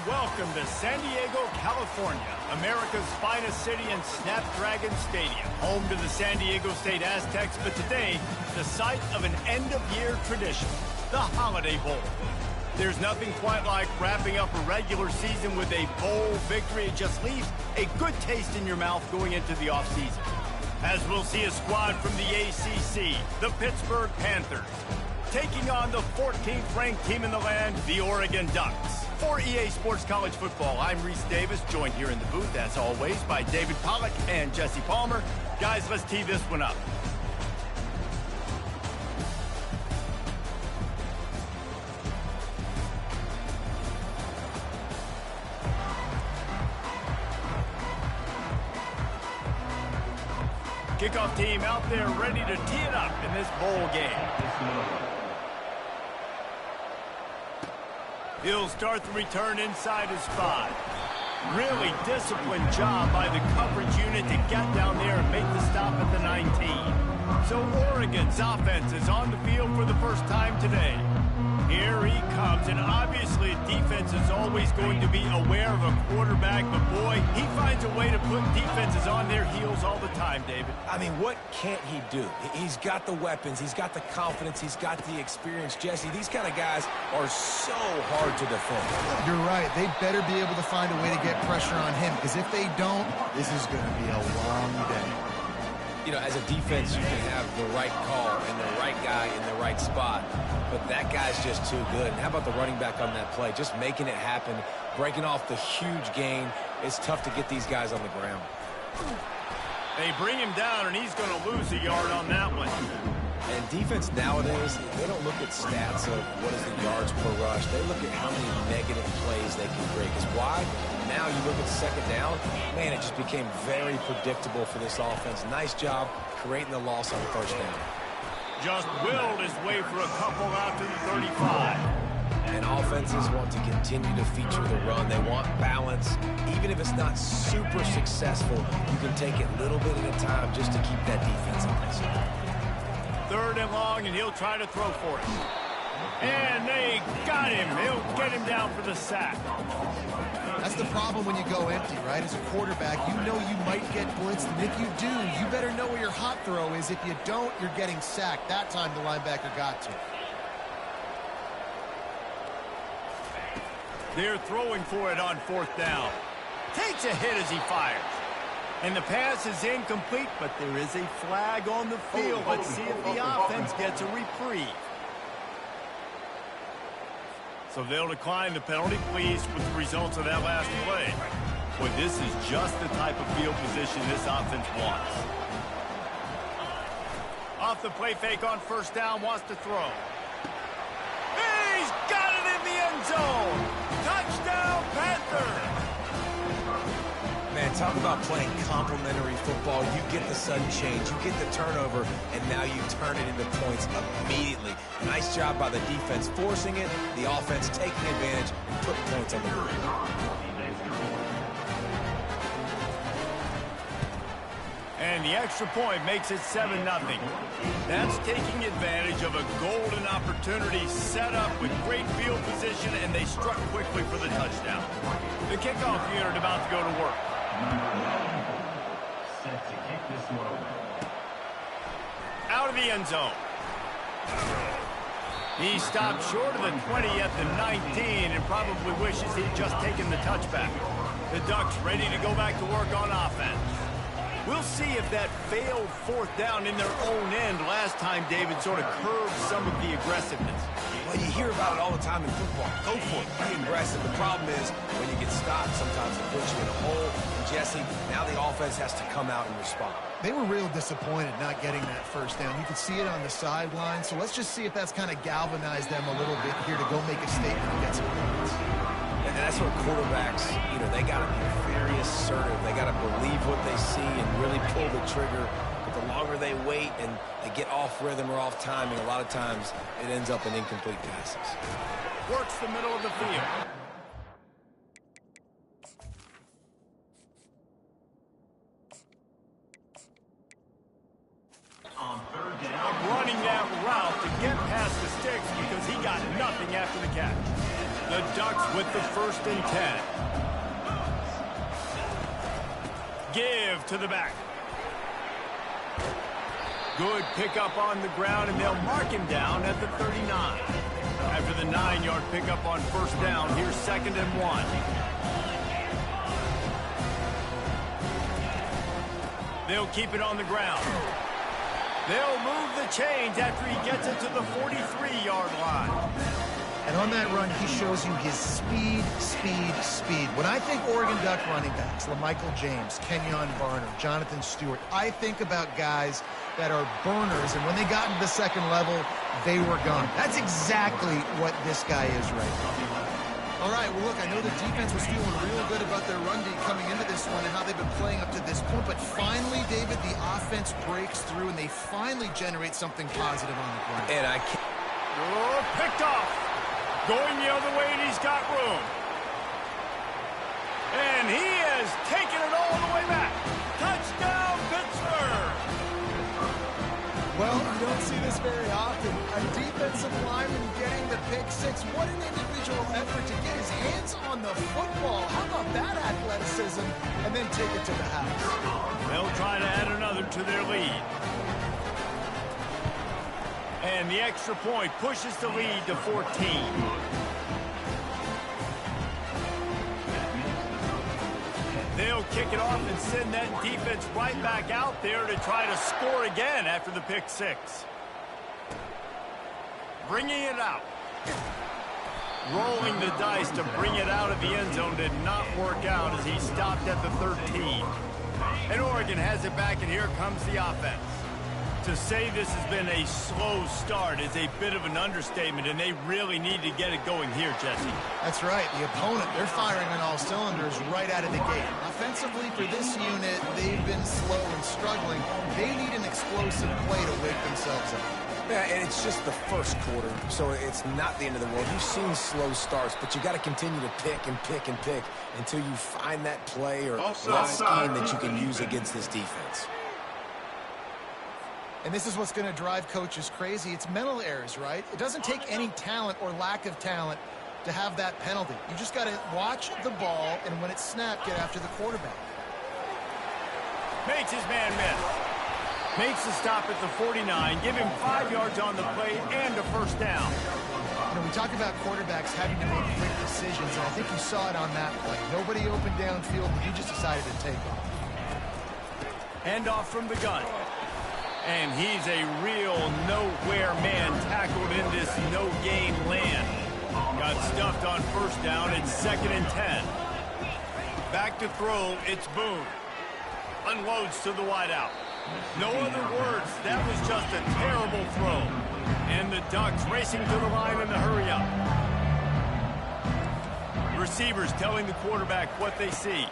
welcome to San Diego, California, America's finest city and Snapdragon Stadium, home to the San Diego State Aztecs, but today, the site of an end-of-year tradition, the Holiday Bowl. There's nothing quite like wrapping up a regular season with a bowl victory. It just leaves a good taste in your mouth going into the offseason. As we'll see a squad from the ACC, the Pittsburgh Panthers, taking on the 14th ranked team in the land, the Oregon Ducks. For EA Sports College Football, I'm Reese Davis, joined here in the booth, as always, by David Pollack and Jesse Palmer. Guys, let's tee this one up. Kickoff team out there ready to tee it up in this bowl game. He'll start the return inside his 5. Really disciplined job by the coverage unit to get down there and make the stop at the 19. So Oregon's offense is on the field for the first time today. Here he comes, and obviously defense is always going to be aware of a quarterback, but boy, he finds a way to put defenses on their heels all the time, David. I mean, what can't he do? He's got the weapons, he's got the confidence, he's got the experience. Jesse, these kind of guys are so hard to defend. You're right. They better be able to find a way to get pressure on him, because if they don't, this is going to be a long day. You know, as a defense, you can have the right call and the right guy in the right spot, but that guy's just too good. And how about the running back on that play? Just making it happen, breaking off the huge gain. It's tough to get these guys on the ground. They bring him down, and he's going to lose a yard on that one. And defense nowadays, they don't look at stats of what is the yards per rush. They look at how many negative plays they can create. Because why? Now you look at second down, man, it just became very predictable for this offense. Nice job creating the loss on first down. Just willed his way for a couple out to the 35. And offenses want to continue to feature the run. They want balance. Even if it's not super successful, you can take it little bit at a time just to keep that defense honest. 3rd and long, and he'll try to throw for it. And they got him. He'll get him down for the sack. That's the problem when you go empty, right? As a quarterback, you know you might get blitzed, and if you do, you better know where your hot throw is. If you don't, you're getting sacked. That time the linebacker got to. They're throwing for it on 4th down. Takes a hit as he fires. And the pass is incomplete, but there is a flag on the field. Let's see if the offense gets a reprieve. So they'll decline the penalty, pleased with the results of that last play. Boy, this is just the type of field position this offense wants. Off the play fake on 1st down, wants to throw. He's got it in the end zone! Touchdown, Panthers! Man, talk about playing complementary football. You get the sudden change, you get the turnover, and now you turn it into points immediately. Nice job by the defense forcing it, the offense taking advantage and putting points on the board. And the extra point makes it 7-0. That's taking advantage of a golden opportunity set up with great field position, and they struck quickly for the touchdown. The kickoff unit about to go to work. Set to kick this one. Out of the end zone. He stopped short of the 20 at the 19 and probably wishes he'd just taken the touchback. The Ducks ready to go back to work on offense. We'll see if that failed 4th down in their own end last time, David, sort of curbed some of the aggressiveness. Well, you hear about it all the time in football. Go for it. Be aggressive. The problem is when you get stopped, sometimes it puts you in a hole. And Jesse, now the offense has to come out and respond. They were real disappointed not getting that 1st down. You could see it on the sideline. So let's just see if that's kind of galvanized them a little bit here to go make a statement and get some points. And that's where quarterbacks, you know, they got to be very assertive. They got to believe what they see and really pull the trigger. But the longer they wait and they get off rhythm or off timing, a lot of times it ends up in incomplete passes. Works the middle of the field. On 3rd down. Running that route to get past the sticks because he got nothing after the catch. The Ducks with the 1st and 10. Give to the back. Good pickup on the ground, and they'll mark him down at the 39. After the 9-yard pickup on 1st down, here's 2nd and 1. They'll keep it on the ground. They'll move the chains after he gets it to the 43-yard line. And on that run, he shows you his speed, speed, speed. When I think Oregon Duck running backs, LaMichael James, Kenyon Barner, Jonathan Stewart, I think about guys that are burners, and when they got into the second level, they were gone. That's exactly what this guy is right now. All right, well, look, I know the defense was feeling real good about their run D coming into this one and how they've been playing up to this point, but finally, David, the offense breaks through, and they finally generate something positive on the ground. And I can't... Oh, picked off. Going the other way, and he's got room. And he has taken it all the way back. Touchdown, Pittsburgh! Well, you don't see this very often. A defensive lineman getting the pick six. What an individual effort to get his hands on the football. How about that athleticism? And then take it to the house. They'll try to add another to their lead. And the extra point pushes the lead to 14. They'll kick it off and send that defense right back out there to try to score again after the pick six. Bringing it out. Rolling the dice to bring it out of the end zone did not work out as he stopped at the 13. And Oregon has it back, and here comes the offense. To say this has been a slow start is a bit of an understatement, and they really need to get it going here, Jesse. That's right. The opponent, they're firing on all cylinders right out of the gate. Offensively, for this unit, they've been slow and struggling. They need an explosive play to wake themselves up. Yeah, and it's just the first quarter, so it's not the end of the world. You've seen slow starts, but you got to continue to pick and pick and pick until you find that play or that scheme that you can use against this defense. And this is what's going to drive coaches crazy. It's mental errors, right? It doesn't take any talent or lack of talent to have that penalty. You just got to watch the ball, and when it's snapped, get after the quarterback. Makes his man miss. Makes the stop at the 49. Give him 5 yards on the play and a 1st down. You know, we talk about quarterbacks having to make quick decisions, and I think you saw it on that play. Nobody opened downfield, and he just decided to take off. Hand off from the gun. And he's a real nowhere man tackled in this no-gain land. Got stuffed on 1st down. It's 2nd and 10. Back to throw. It's Boone. Unloads to the wideout. No other words. That was just a terrible throw. And the Ducks racing to the line in the hurry up. Receivers telling the quarterback what they see.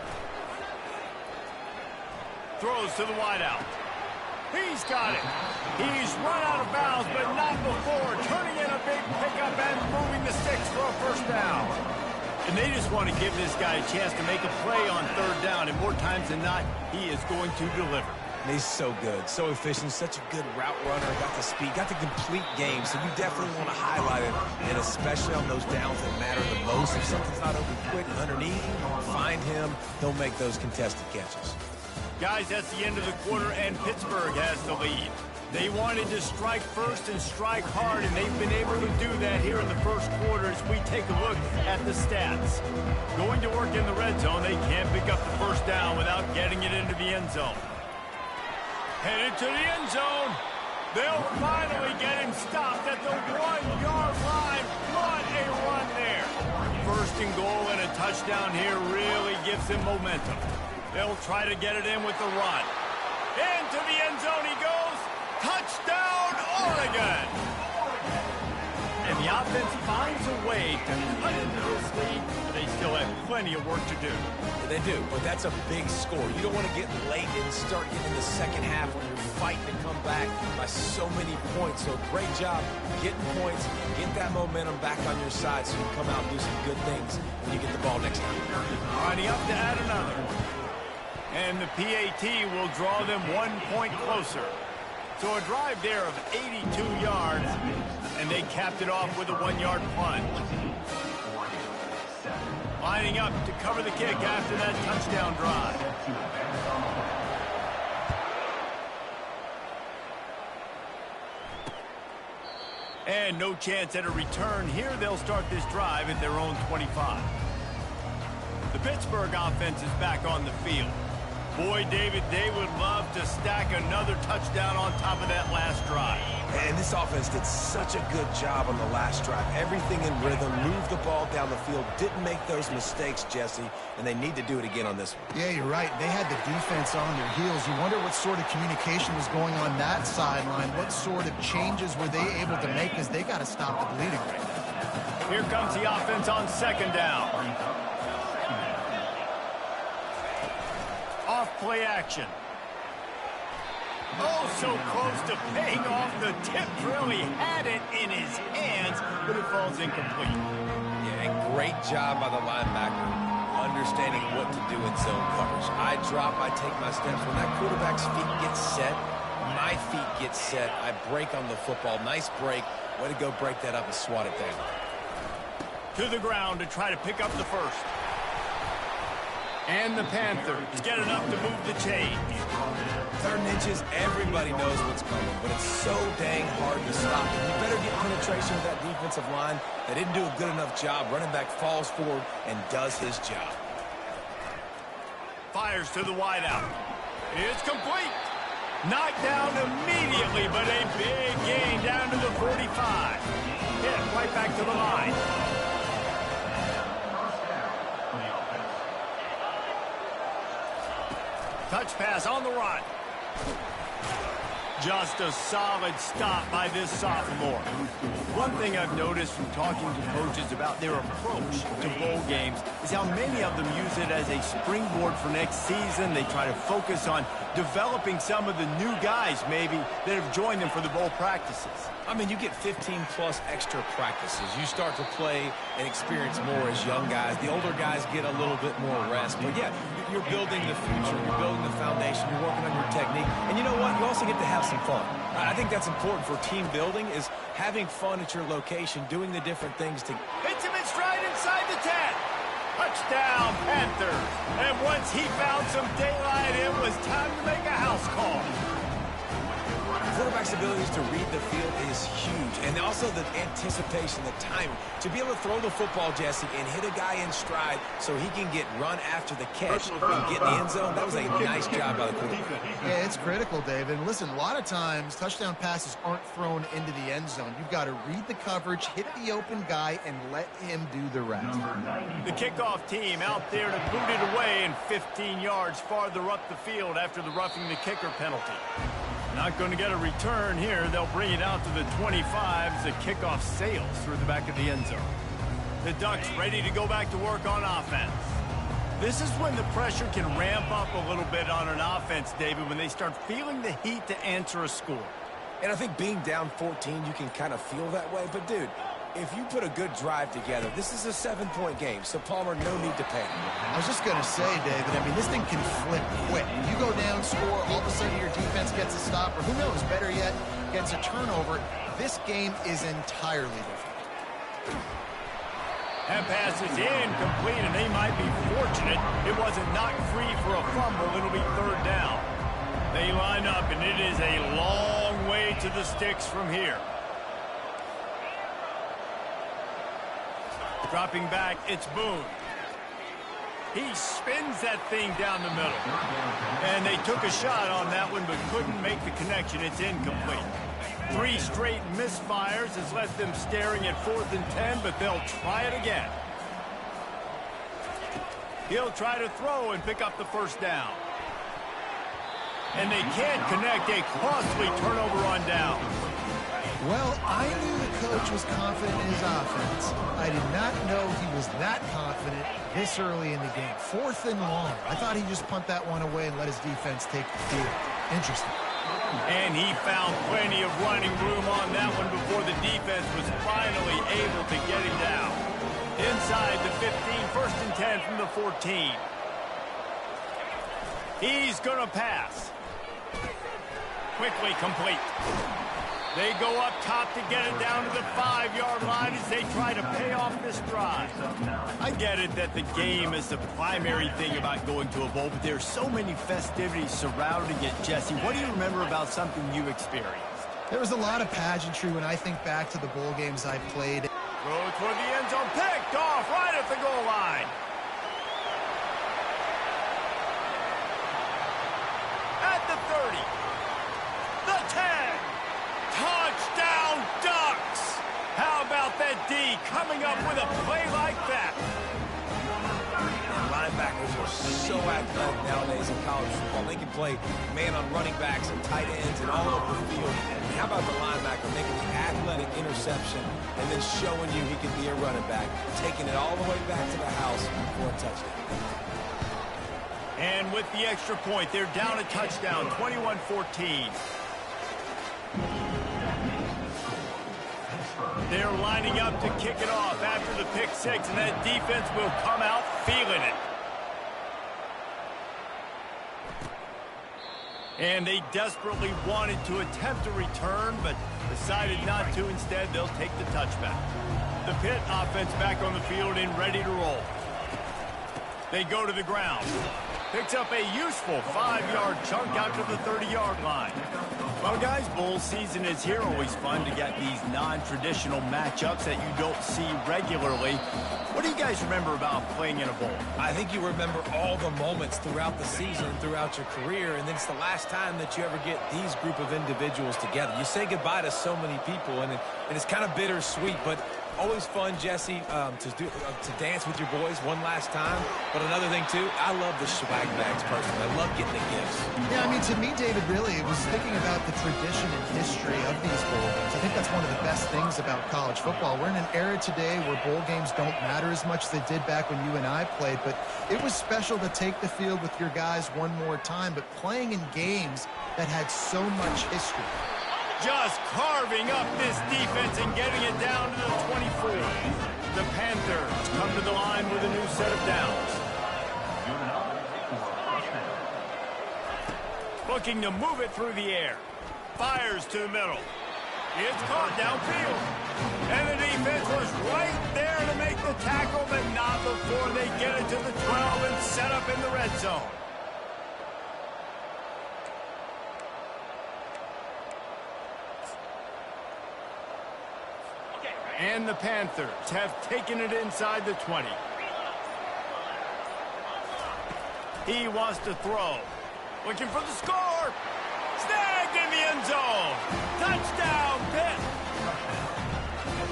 Throws to the wideout. He's got it. He's run out of bounds, but not before. Turning in a big pickup and moving the sticks for a 1st down. And they just want to give this guy a chance to make a play on 3rd down, and more times than not, he is going to deliver. He's so good, so efficient, such a good route runner, got the speed, got the complete game, so you definitely want to highlight it, and especially on those downs that matter the most. If something's not open quick underneath, find him, he'll make those contested catches. Guys, that's the end of the quarter, and Pittsburgh has the lead. They wanted to strike first and strike hard, and they've been able to do that here in the 1st quarter as we take a look at the stats. Going to work in the red zone, they can't pick up the 1st down without getting it into the end zone. Headed to the end zone. They'll finally get him stopped at the 1-yard line. What a run there. 1st and goal and a touchdown here really gives him momentum. They'll try to get it in with the run. Into the end zone he goes. Touchdown, Oregon! And the offense finds a way to cut into this lead, but they still have plenty of work to do. They do, but that's a big score. You don't want to get late and start getting in the second half when you're fighting to come back by so many points. So great job getting points, get that momentum back on your side so you can come out and do some good things when you get the ball next time. All right, up to add another. And the PAT will draw them 1 point closer. So a drive there of 82 yards, and they capped it off with a 1-yard plunge. Lining up to cover the kick after that touchdown drive. And no chance at a return here. They'll start this drive at their own 25. The Pittsburgh offense is back on the field. Boy, David, they would love to stack another touchdown on top of that last drive. And this offense did such a good job on the last drive. Everything in rhythm, moved the ball down the field, didn't make those mistakes, Jesse, and they need to do it again on this one. Yeah, you're right. They had the defense on their heels. You wonder what sort of communication was going on that sideline. What sort of changes were they able to make, because they got to stop the bleeding right now. Here comes the offense on second down. Off play action. Oh, so close to paying off. The tip really had it in his hands, but it falls incomplete. Yeah, and great job by the linebacker understanding what to do in zone coverage. I drop, I take my steps. When that quarterback's feet get set, my feet get set. I break on the football. Nice break. Way to go break that up and swat it down. To the ground to try to pick up the first. And the Panthers get enough to move the chains. 3rd and inches, everybody knows what's coming, but it's so dang hard to stop it. You better get penetration with that defensive line. They didn't do a good enough job. Running back falls forward and does his job. Fires to the wideout. It's complete. Knocked down immediately, but a big gain down to the 45. Hit right back to the line. Touch pass on the run. Just a solid stop by this sophomore. One thing I've noticed from talking to coaches about their approach to bowl games is how many of them use it as a springboard for next season. They try to focus on developing some of the new guys, maybe, that have joined them for the bowl practices. I mean, you get 15-plus extra practices. You start to play and experience more as young guys. The older guys get a little bit more rest. But, yeah, you're building the future. You're building the foundation. You're working on your technique. And you know what? You also get to have some fun. I think that's important for team building, is having fun at your location, doing the different things to... Hits him in stride inside the 10. Touchdown, Panthers. And once he found some daylight, it was time to make a house call. Quarterback's abilities to read the field is huge, and also the anticipation, the timing. To be able to throw the football, Jesse, and hit a guy in stride so he can get run after the catch and get in the end zone, that was a nice job by the quarterback. Yeah, it's critical, David. And listen, a lot of times touchdown passes aren't thrown into the end zone. You've got to read the coverage, hit the open guy, and let him do the rest. The kickoff team out there to boot it away and 15 yards farther up the field after the roughing the kicker penalty. Not going to get a return here. They'll bring it out to the 25 as the kickoff sails through the back of the end zone. The Ducks ready to go back to work on offense. This is when the pressure can ramp up a little bit on an offense, David, when they start feeling the heat to answer a score. And I think being down 14, you can kind of feel that way. But, dude, if you put a good drive together, this is a 7-point game, so Palmer, no need to panic. I was just going to say, David, I mean, this thing can flip quick. You go down, score, all of a sudden your defense gets a stop, or who knows, better yet, gets a turnover. This game is entirely different. That pass is incomplete, and they might be fortunate it wasn't knocked free for a fumble. It'll be 3rd down. They line up, and it is a long way to the sticks from here. Dropping back, it's Boone. He spins that thing down the middle. And they took a shot on that one, but couldn't make the connection. It's incomplete. 3 straight misfires has left them staring at 4th and 10, but they'll try it again. He'll try to throw and pick up the first down. And they can't connect. A costly turnover on down. Well, I knew the coach was confident in his offense. I did not know he was that confident this early in the game. 4th and long. I thought he'd just punt that one away and let his defense take the field. Interesting. And he found plenty of running room on that one before the defense was finally able to get him down. Inside the 15, 1st and 10 from the 14. He's going to pass. Quickly complete. They go up top to get it down to the 5-yard line as they try to pay off this drive. I get it that the game is the primary thing about going to a bowl, but there's so many festivities surrounding it. Jesse, what do you remember about something you experienced? There was a lot of pageantry when I think back to the bowl games I played. Throw toward the end zone, picked off right at the goal line. At the 30, the 10. Touchdown, Ducks! How about that D coming up with a play like that? And linebackers are so athletic nowadays in college football. They can play man on running backs and tight ends and all over the field. And how about the linebacker making the athletic interception and then showing you he can be a running back, taking it all the way back to the house for a touchdown. And with the extra point, they're down a touchdown, 21-14. They're lining up to kick it off after the pick six, and that defense will come out feeling it. And they desperately wanted to attempt a return, but decided not to. Instead, they'll take the touchback. The Pitt offense back on the field and ready to roll. They go to the ground. Picks up a useful 5-yard chunk out to the 30-yard line. Well, guys, bowl season is here. Always fun to get these non-traditional matchups that you don't see regularly. What do you guys remember about playing in a bowl? I think you remember all the moments throughout the season, throughout your career, and then it's the last time that you ever get these group of individuals together. You say goodbye to so many people, and it's kind of bittersweet, but always fun, Jesse, to dance with your boys one last time. But another thing, too, I love the swag bags personally. I love getting the gifts. Yeah, I mean, to me, David, really, it was thinking about the tradition and history of these bowl games. I think that's one of the best things about college football. We're in an era today where bowl games don't matter as much as they did back when you and I played, but it was special to take the field with your guys one more time, but playing in games that had so much history. Just carving up this defense and getting it down to the 24. The Panthers come to the line with a new set of downs. Looking to move it through the air. Fires to the middle. It's caught downfield. And the defense was right there to make the tackle, but not before they get it to the 12 and set up in the red zone. And the Panthers have taken it inside the 20. He wants to throw. Looking for the score. Snagged in the end zone. Touchdown, Pitt.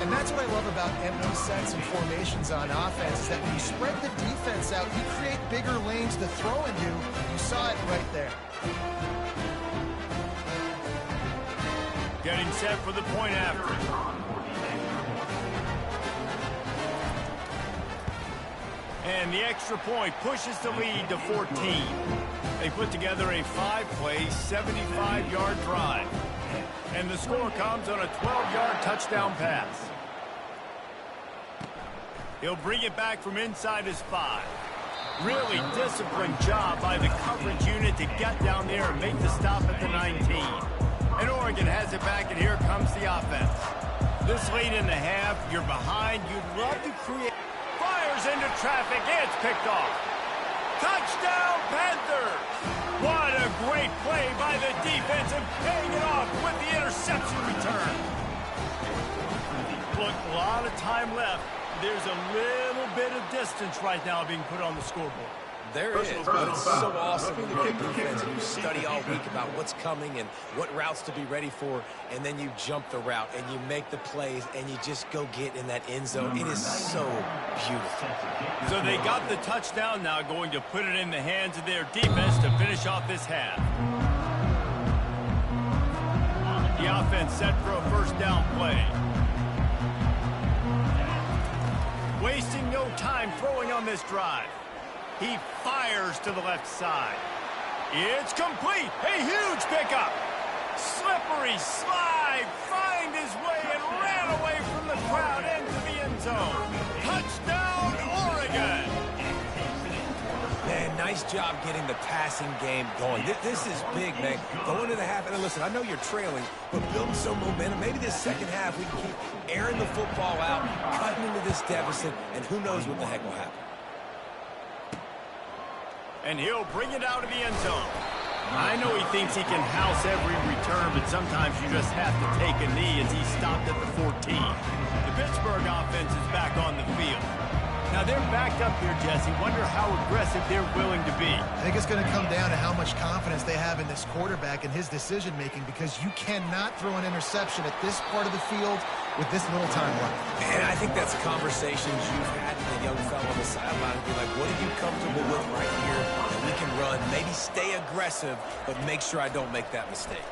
And that's what I love about empty sets and formations on offense, is that when you spread the defense out, you create bigger lanes to throw into. You saw it right there. Getting set for the point after. And the extra point pushes the lead to 14. They put together a 5-play, 75-yard drive. And the score comes on a 12-yard touchdown pass. He'll bring it back from inside his 5. Really disciplined job by the coverage unit to get down there and make the stop at the 19. And Oregon has it back, and here comes the offense. This late in the half, you're behind. You'd love to create... Fires into traffic. It's picked off. Touchdown, Panthers! What a great play by the defense and paying it off with the interception return. Look, a lot of time left. There's a little bit of distance right now being put on the scoreboard. There is, but it's so awesome when you're a defense and you study all week about what's coming and what routes to be ready for, and then you jump the route and you make the plays and you just go get in that end zone. It is so beautiful. So they got the touchdown, now going to put it in the hands of their defense to finish off this half. The offense set for a first down play. Wasting no time throwing on this drive. He fires to the left side. It's complete. A huge pickup. Slippery slide. Find his way and ran away from the crowd into the end zone. Touchdown, Oregon. Man, nice Nice job getting the passing game going. This is big, man. Going to the half, and listen, I know you're trailing, but building some momentum. Maybe this second half we can keep airing the football out, cutting into this deficit, and who knows what the heck will happen. And he'll bring it out of the end zone. I know he thinks he can house every return, but sometimes you just have to take a knee as he stopped at the 14. The Pittsburgh offense is back on the field. Now they're backed up here, Jesse. Wonder how aggressive they're willing to be. I think it's going to come down to how much confidence they have in this quarterback and his decision-making, because you cannot throw an interception at this part of the field with this little time left. And I think that's conversations you've had with a young fellow on the sideline and be like, what are you comfortable with right here that we can run? Maybe stay aggressive, but make sure I don't make that mistake.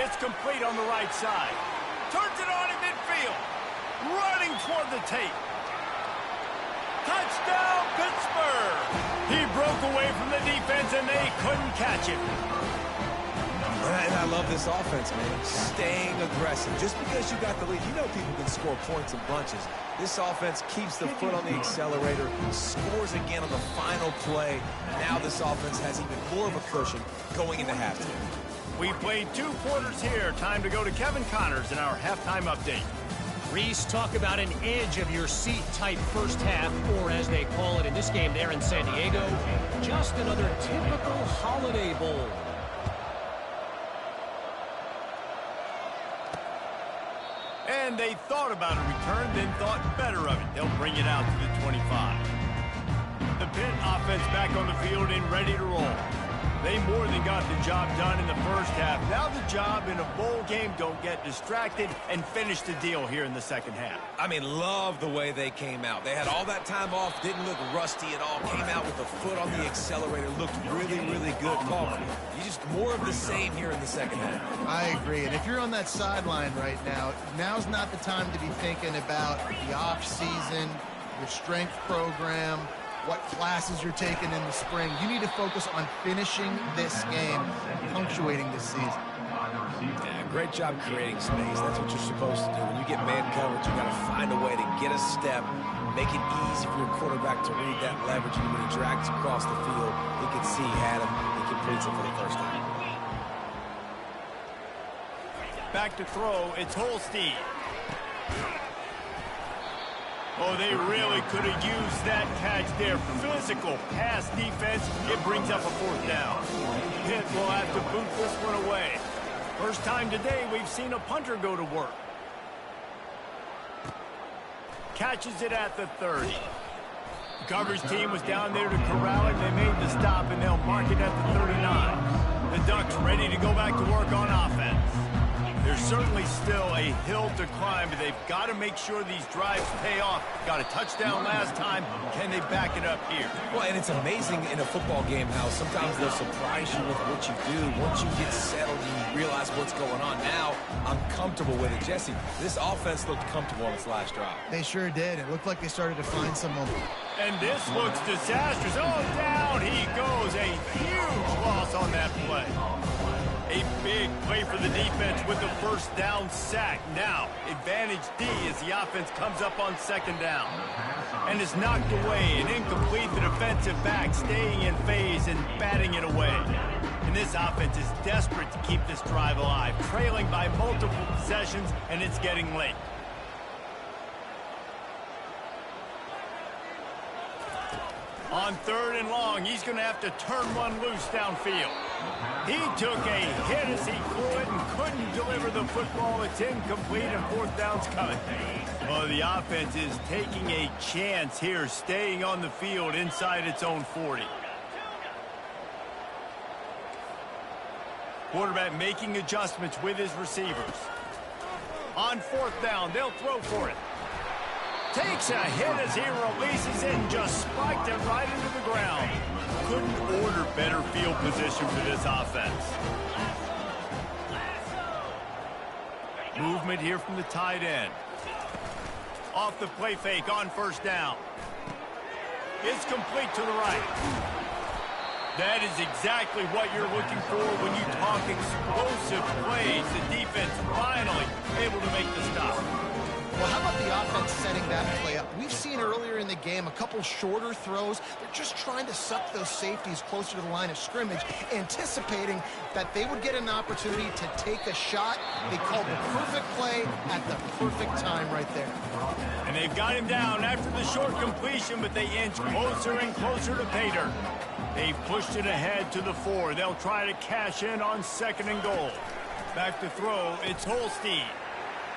It's complete on the right side. Turns it on in midfield. Running toward the tape. Touchdown, Pittsburgh! He broke away from the defense, and they couldn't catch him. And I love this offense, man. Staying aggressive. Just because you got the lead, you know people can score points in bunches. This offense keeps the foot on the accelerator, scores again on the final play. Now this offense has even more of a cushion going into halftime. We played 2 quarters here. Time to go to Kevin Connors in our halftime update. Reese, talk about an edge-of-your-seat type first half, or as they call it in this game there in San Diego, just another typical Holiday Bowl. And they thought about a return, then thought better of it. They'll bring it out to the 25. The Pitt offense back on the field and ready to roll. They more than got the job done in the first half. Now the job in a bowl game, don't get distracted and finish the deal here in the second half. I mean, love the way they came out. They had all that time off, didn't look rusty at all, came out with the foot on the accelerator, looked really, really good. Palmer, you just more of the same here in the second half. I agree. And if you're on that sideline right now, now's not the time to be thinking about the off-season, your strength program, what classes you're taking in the spring. You need to focus on finishing this game, punctuating this season. Yeah, great job creating space. That's what you're supposed to do. When you get man coverage, you got to find a way to get a step, make it easy for your quarterback to read that leverage. And when he drags across the field, he can see he had him. He completes it for the first time. Back to throw, it's Holstein. Oh, they really could have used that catch there. Physical pass defense. It brings up a 4th down. Pitt will have to boot this one away. First time today we've seen a punter go to work. Catches it at the 30. The coverage team was down there to corral it. They made the stop, and they'll mark it at the 39. The Ducks ready to go back to work on offense. There's certainly still a hill to climb, but they've got to make sure these drives pay off. Got a touchdown last time. Can they back it up here? Well, and it's amazing in a football game how sometimes they'll surprise you with what you do. Once you get settled and you realize what's going on, now I'm comfortable with it. Jesse, this offense looked comfortable on its last drive. They sure did. It looked like they started to find some momentum. And this looks disastrous. Oh, down he goes. A huge loss on that play. A big play for the defense with the first down sack. Now, advantage D as the offense comes up on 2nd down. And is knocked away and incomplete. The defensive back staying in phase and batting it away. And this offense is desperate to keep this drive alive. Trailing by multiple possessions, and it's getting late. On 3rd and long, he's going to have to turn one loose downfield. He took a hit as he threw it and couldn't deliver the football. It's incomplete and 4th down's coming. Well, the offense is taking a chance here, staying on the field inside its own 40. Quarterback making adjustments with his receivers. On 4th down, they'll throw for it. Takes a hit as he releases it and just spiked it right into the ground. Couldn't order better field position for this offense. Movement here from the tight end. Off the play fake on 1st down. It's complete to the right. That is exactly what you're looking for when you talk explosive plays. The defense finally able to make the stop. Well, how about the offense setting that play up? We've seen earlier in the game a couple shorter throws. They're just trying to suck those safeties closer to the line of scrimmage, anticipating that they would get an opportunity to take a shot. They called the perfect play at the perfect time right there. And they've got him down after the short completion, but they inch closer and closer to pay dirt. They've pushed it ahead to the 4. They'll try to cash in on 2nd and goal. Back to throw, it's Holstein.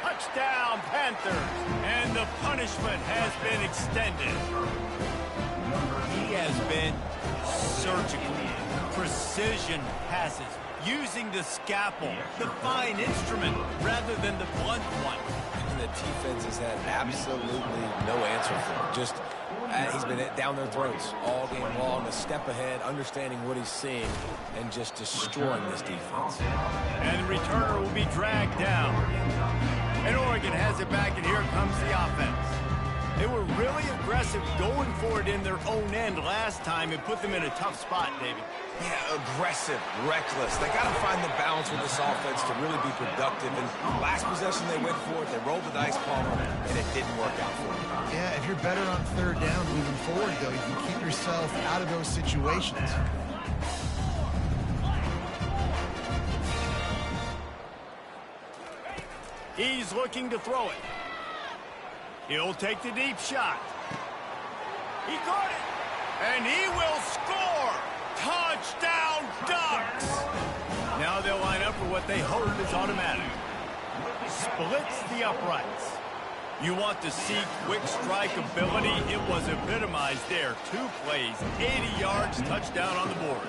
Touchdown, Panthers. And the punishment has been extended. He has been surgical. Precision passes, using the scalpel, the fine instrument, rather than the blunt one. And the defense has had absolutely no answer for him. Just, he's been down their throats all game long, a step ahead, understanding what he's seeing, and just destroying this defense. And the returner will be dragged down. And Oregon has it back, and here comes the offense. They were really aggressive going for it in their own end last time. It put them in a tough spot, David. Yeah, aggressive, reckless. They got to find the balance with this offense to really be productive. And last possession, they went for it. They rolled the dice, Palmer, and it didn't work out for them. Yeah, if you're better on 3rd down moving forward, though, you can keep yourself out of those situations. He's looking to throw it. He'll take the deep shot. He caught it. And he will score. Touchdown, Ducks. Now they'll line up for what they hope is automatic. Splits the uprights. You want to see quick strike ability? It was epitomized there. 2 plays, 80 yards, touchdown on the board.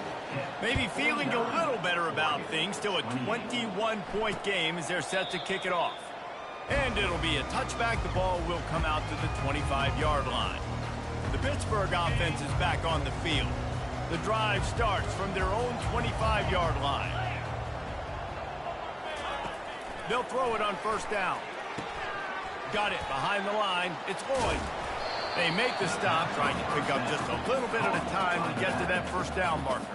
Maybe feeling a little better about things. Still a 21-point game as they're set to kick it off. And it'll be a touchback. The ball will come out to the 25-yard line. The Pittsburgh offense is back on the field. The drive starts from their own 25-yard line. They'll throw it on 1st down. Got it behind the line. It's Lloyd. They make the stop, trying to pick up just a little bit at a time to get to that 1st down marker.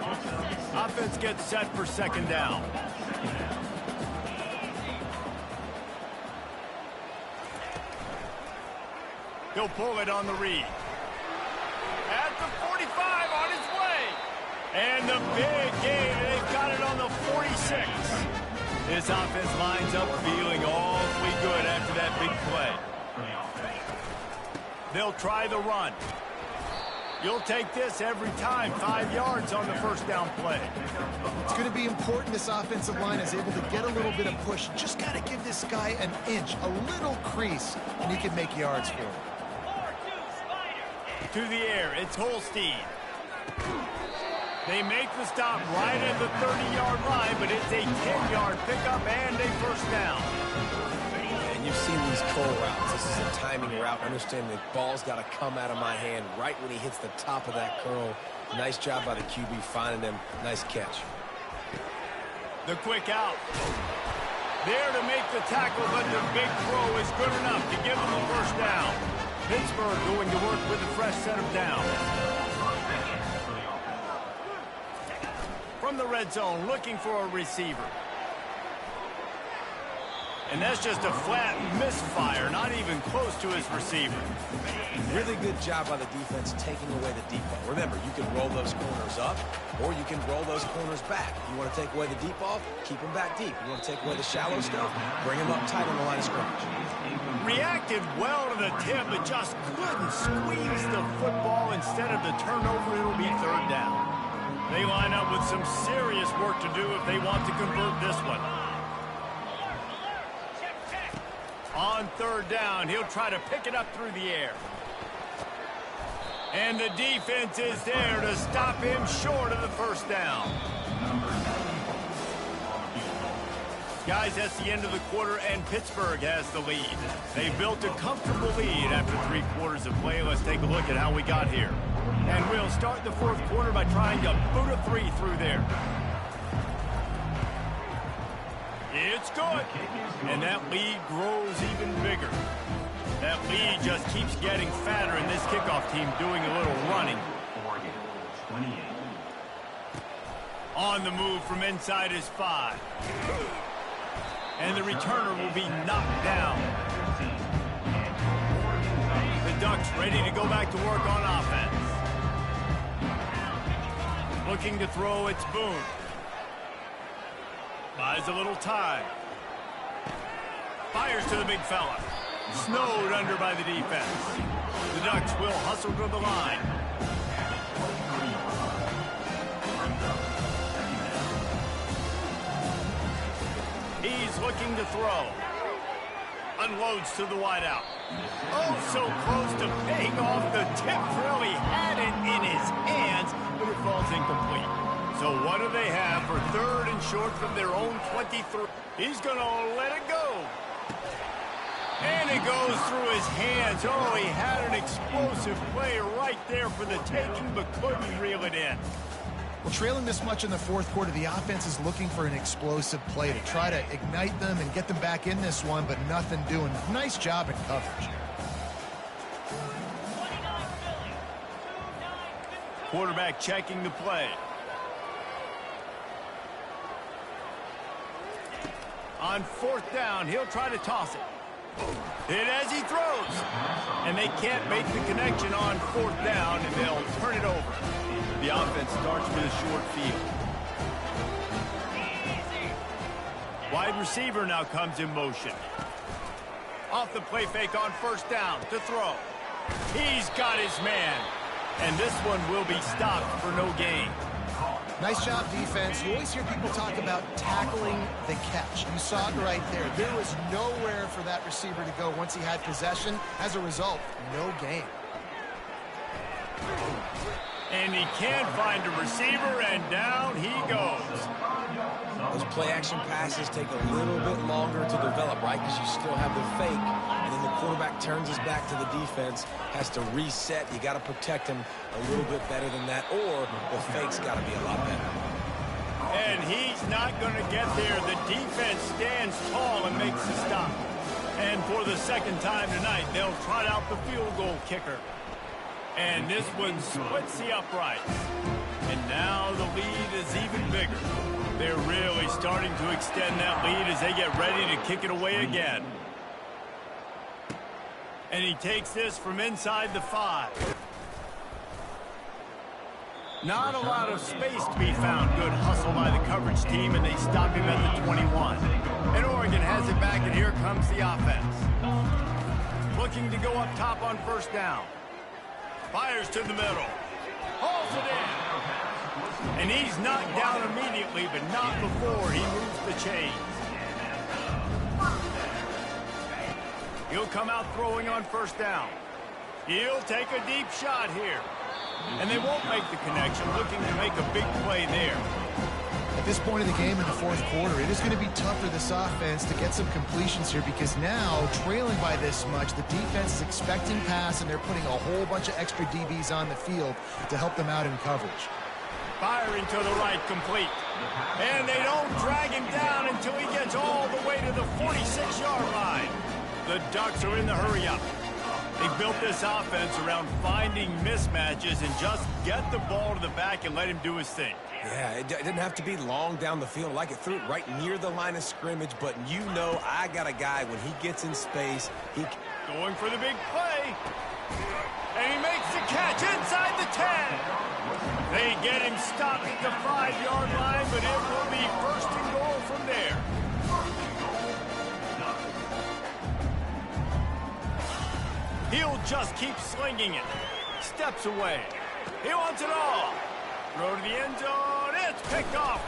Offense gets set for 2nd down. He'll pull it on the read. At the 45, on his way. And the big gain, they've got it on the 46. This offense lines up feeling awfully good after that big play. They'll try the run. You'll take this every time. 5 yards on the 1st down play. It's going to be important this offensive line is able to get a little bit of push. Just got to give this guy an inch, a little crease, and he can make yards for it. To the air, it's Holstein. They make the stop right at the 30-yard line, but it's a 10-yard pickup and a 1st down. And you've seen these curl routes. This is a timing route. Understanding the ball's got to come out of my hand right when he hits the top of that curl. Nice job by the QB finding him. Nice catch. The quick out. There to make the tackle, but the big throw is good enough to give them the 1st down. Pittsburgh going to work with a fresh set of downs. From the red zone, looking for a receiver. And that's just a flat misfire, not even close to his receiver. Really good job by the defense taking away the deep ball. Remember, you can roll those corners up, or you can roll those corners back. You want to take away the deep ball, keep them back deep. You want to take away the shallow stuff, bring them up tight on the line of scrimmage. Reacted well to the tip, but just couldn't squeeze the football. Instead of the turnover, it'll be 3rd down. They line up with some serious work to do if they want to convert this one. On 3rd down, he'll try to pick it up through the air. And the defense is there to stop him short of the 1st down. Guys, that's the end of the quarter, and Pittsburgh has the lead. They built a comfortable lead after 3 quarters of play. Let's take a look at how we got here. And we'll start the 4th quarter by trying to boot a 3 through there. It's good. And that lead grows even bigger. That lead just keeps getting fatter, and this kickoff team doing a little running. Oregon, 28. On the move from inside his 5. And the returner will be knocked down. Ducks ready to go back to work on offense. Looking to throw, it's Boone. Buys a little time. Fires to the big fella. Snowed under by the defense. The Ducks will hustle to the line. He's looking to throw. Unloads to the wideout. Oh, so close to paying off the tip drill. He had it in his hands, but it falls incomplete. So what do they have for 3rd and short from their own 23? He's going to let it go. And it goes through his hands. Oh, he had an explosive play right there for the taking, but couldn't reel it in. Well, trailing this much in the fourth quarter, the offense is looking for an explosive play to try to ignite them and get them back in this one, but nothing doing. Nice job in coverage. Quarterback checking the play. On 4th down, he'll try to toss it. Hit as he throws. And they can't make the connection on 4th down, and they'll turn it over. The offense starts with a short field. Wide receiver now comes in motion. Off the play fake on 1st down to throw. He's got his man. And this one will be stopped for no gain. Nice job, defense. You always hear people talk about tackling the catch. You saw it right there. There was nowhere for that receiver to go once he had possession. As a result, no gain. And he can't find a receiver, and down he goes. Those play-action passes take a little bit longer to develop, right? Because you still have the fake, and then the quarterback turns his back to the defense, has to reset. You got to protect him a little bit better than that, or the fake's got to be a lot better. And he's not going to get there. The defense stands tall and makes the stop. And for the 2nd time tonight, they'll trot out the field goal kicker. And this one splits the uprights. And now the lead is even bigger. They're really starting to extend that lead as they get ready to kick it away again. And he takes this from inside the 5. Not a lot of space to be found. Good hustle by the coverage team, and they stop him at the 21. And Oregon has it back, and here comes the offense. Looking to go up top on 1st down. Fires to the middle. Hauls it in. And he's knocked down immediately, but not before he moves the chains. He'll come out throwing on 1st down. He'll take a deep shot here. And they won't make the connection, looking to make a big play there. At this point in the game in the fourth quarter, it is going to be tough for this offense to get some completions here because now, trailing by this much, the defense is expecting pass, and they're putting a whole bunch of extra DBs on the field to help them out in coverage. Firing to the right, complete. And they don't drag him down until he gets all the way to the 46-yard line. The Ducks are in the hurry-up. They built this offense around finding mismatches and just get the ball to the back and let him do his thing. Yeah, it didn't have to be long down the field. Like it threw it right near the line of scrimmage, but you know I got a guy when he gets in space. Going for the big play. And he makes the catch inside the 10. They get him stopped at the 5-yard line, but it will be 1st and goal from there. He'll just keep slinging it. Steps away. He wants it all. Throw to the end zone. It's picked off.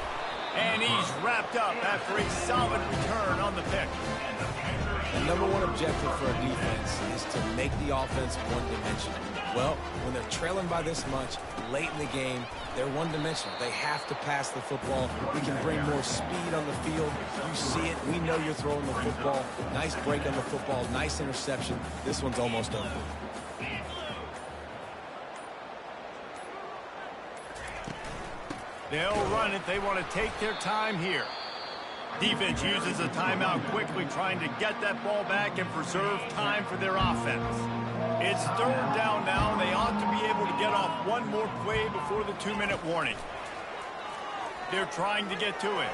And he's wrapped up after a solid return on the pick. The number one objective for a defense is to make the offense one-dimensional. Well, when they're trailing by this much, late in the game, they're one-dimensional. They have to pass the football. We can bring more speed on the field. You see it. We know you're throwing the football. Nice break on the football. Nice interception. This one's almost over. They'll run it. They want to take their time here. Defense uses a timeout quickly, trying to get that ball back and preserve time for their offense. It's 3rd down now, and they ought to be able to get off one more play before the 2-minute warning. They're trying to get to it.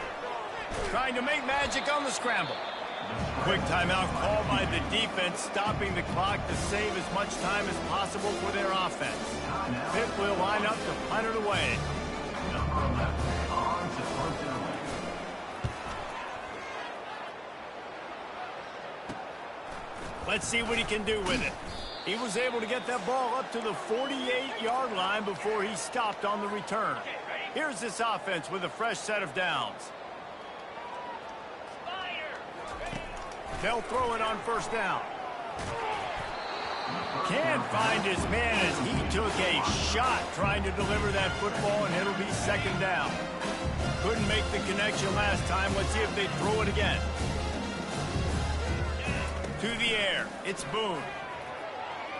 Trying to make magic on the scramble. Quick timeout called by the defense, stopping the clock to save as much time as possible for their offense. Pitt will line up to punt it away. Let's see what he can do with it. He was able to get that ball up to the 48-yard line before he stopped on the return. Here's this offense with a fresh set of downs. They'll throw it on first down. Can't find his man as he took a shot trying to deliver that football, and it'll be second down. Couldn't make the connection last time. Let's see if they throw it again. To the air. It's Boone.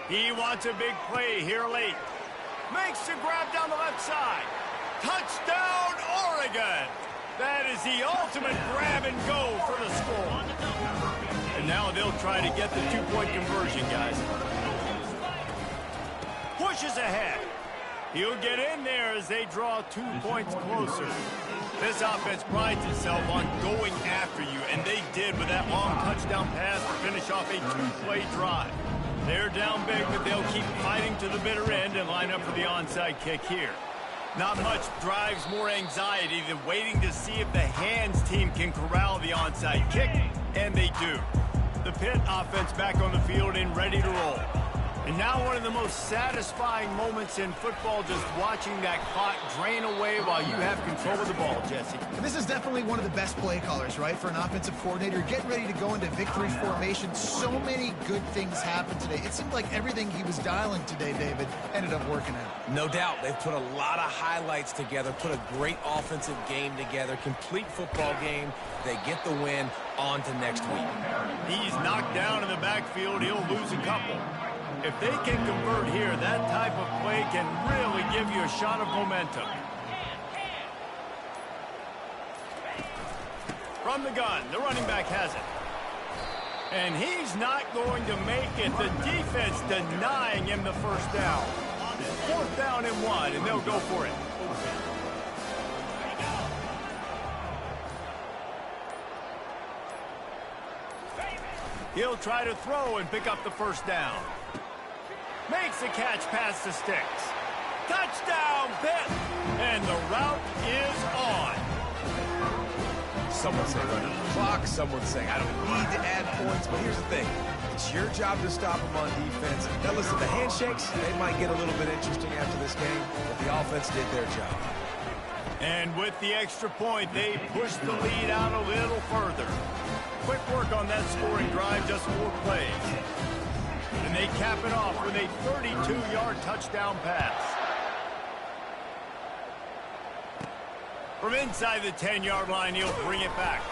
He wants a big play here late. Makes the grab down the left side. Touchdown, Oregon! That is the ultimate grab and go for the score. And now they'll try to get the two-point conversion, guys. Pushes ahead. He'll get in there as they draw 2 points closer. This offense prides itself on going after you, and they did with that long touchdown pass to finish off a 2-play drive. They're down big, but they'll keep fighting to the bitter end and line up for the onside kick here. Not much drives more anxiety than waiting to see if the hands team can corral the onside kick, and they do. The Pitt offense back on the field and ready to roll. And now one of the most satisfying moments in football, just watching that clock drain away while you have control of the ball, Jesse. And this is definitely one of the best play callers, right, for an offensive coordinator. Getting ready to go into victory formation. So many good things happened today. It seemed like everything he was dialing today, David, ended up working out. No doubt. They've put a lot of highlights together, put a great offensive game together, complete football game. They get the win. On to next week. He's knocked down in the backfield. He'll lose a couple. If they can convert here, that type of play can really give you a shot of momentum. From the gun, the running back has it. And he's not going to make it. The defense denying him the first down. 4th down and 1, and they'll go for it. He'll try to throw and pick up the first down. Makes the catch past the sticks. Touchdown, Pitt! And the route is on. Someone say run out the clock. Someone saying I don't need to add points. But here's the thing. It's your job to stop them on defense. Now listen, the handshakes, they might get a little bit interesting after this game, but the offense did their job. And with the extra point, they pushed the lead out a little further. Quick work on that scoring drive, just 4 plays. And they cap it off with a 32-yard touchdown pass. From inside the 10-yard line, he'll bring it back.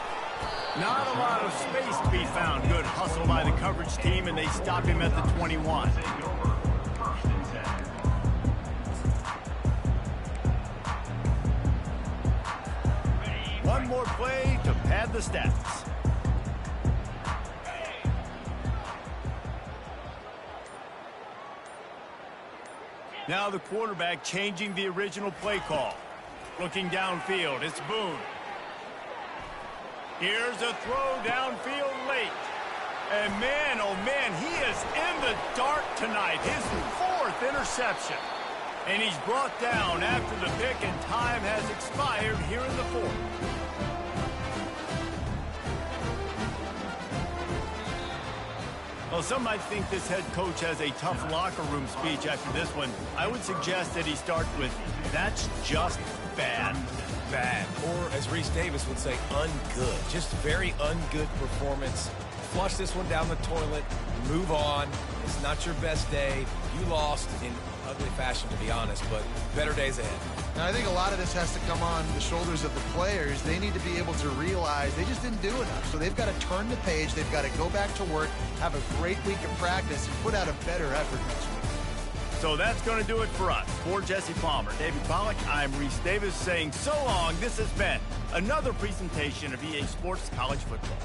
Not a lot of space to be found. Good hustle by the coverage team, and they stop him at the 21. One more play to pad the stats. Now the quarterback changing the original play call. Looking downfield, it's Boone. Here's a throw downfield late. And man, oh man, he is in the dark tonight. His 4th interception. And he's brought down after the pick, and time has expired here in the 4th. Well, some might think this head coach has a tough locker room speech after this one. I would suggest that he start with, that's just bad. Bad. Or, as Reese Davis would say, ungood. Just very ungood performance. Flush this one down the toilet. Move on. It's not your best day. You lost in ugly fashion, to be honest, but better days ahead. And I think a lot of this has to come on the shoulders of the players. They need to be able to realize they just didn't do enough. So they've got to turn the page. They've got to go back to work, have a great week of practice, and put out a better effort next week. So that's going to do it for us. For Jesse Palmer, David Pollack, I'm Reese Davis saying so long. This has been another presentation of EA Sports College Football.